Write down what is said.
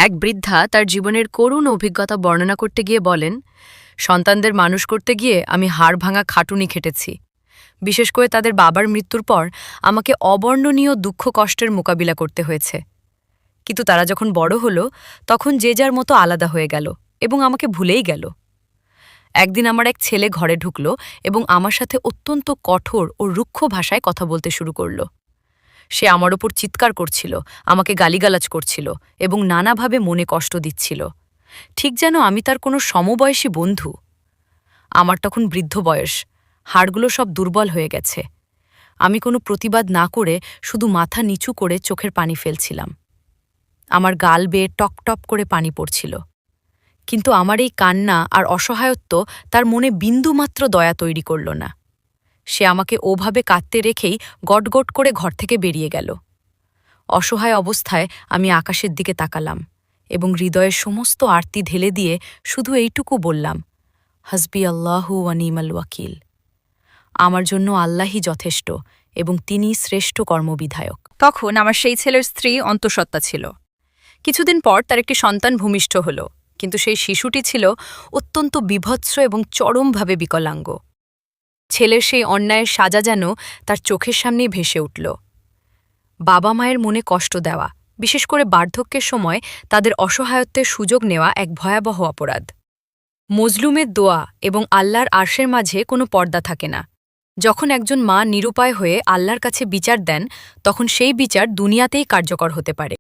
এক বৃদ্ধা তার জীবনের করুণ অভিজ্ঞতা বর্ণনা করতে গিয়ে বলেন, সন্তানদের মানুষ করতে গিয়ে আমি হাড় ভাঙা খাটুনি খেটেছি। বিশেষ করে তাদের বাবার মৃত্যুর পর আমাকে অবর্ণনীয় দুঃখ কষ্টের মোকাবিলা করতে হয়েছে। কিন্তু তারা যখন বড় হলো তখন যে যার মতো আলাদা হয়ে গেল এবং আমাকে ভুলেই গেল। একদিন আমার এক ছেলে ঘরে ঢুকল এবং আমার সাথে অত্যন্ত কঠোর ও রুক্ষ ভাষায় কথা বলতে শুরু করল। সে আমার ওপর চিৎকার করছিল, আমাকে গালিগালাজ করছিল এবং নানাভাবে মনে কষ্ট দিচ্ছিল, ঠিক যেন আমি তার কোনো সমবয়সী বন্ধু। আমার তখন বৃদ্ধ বয়স, হাড়গুলো সব দুর্বল হয়ে গেছে। আমি কোনো প্রতিবাদ না করে শুধু মাথা নিচু করে চোখের পানি ফেলছিলাম। আমার গাল বেয়ে টপ টপ করে পানি পড়ছিল। কিন্তু আমার এই কান্না আর অসহায়ত্ব তার মনে বিন্দুমাত্র দয়া তৈরি করল না। সে আমাকে ওভাবে কাঁদতে রেখেই গটগট করে ঘর থেকে বেরিয়ে গেল। অসহায় অবস্থায় আমি আকাশের দিকে তাকালাম এবং হৃদয়ের সমস্ত আরতি ঢেলে দিয়ে শুধু এইটুকু বললাম, হাসবি আল্লাহু ওয়া নি'মাল ওয়াকিল। আমার জন্য আল্লাহই যথেষ্ট এবং তিনিই শ্রেষ্ঠ কর্মবিধায়ক। তখন আমার সেই ছেলের স্ত্রী অন্তঃসত্ত্বা ছিল। কিছুদিন পর তার একটি সন্তান ভূমিষ্ঠ হল, কিন্তু সেই শিশুটি ছিল অত্যন্ত বিভৎস এবং চরমভাবে বিকলাঙ্গ। ছেলের সেই অন্যায়ের সাজা যেন তার চোখের সামনেই ভেসে উঠল। বাবা মায়ের মনে কষ্ট দেওয়া, বিশেষ করে বার্ধক্যের সময় তাদের অসহায়ত্বের সুযোগ নেওয়া এক ভয়াবহ অপরাধ। মজলুমের দোয়া এবং আল্লাহর আরশের মাঝে কোনো পর্দা থাকে না। যখন একজন মা নিরুপায় হয়ে আল্লাহর কাছে বিচার দেন, তখন সেই বিচার দুনিয়াতেই কার্যকর হতে পারে।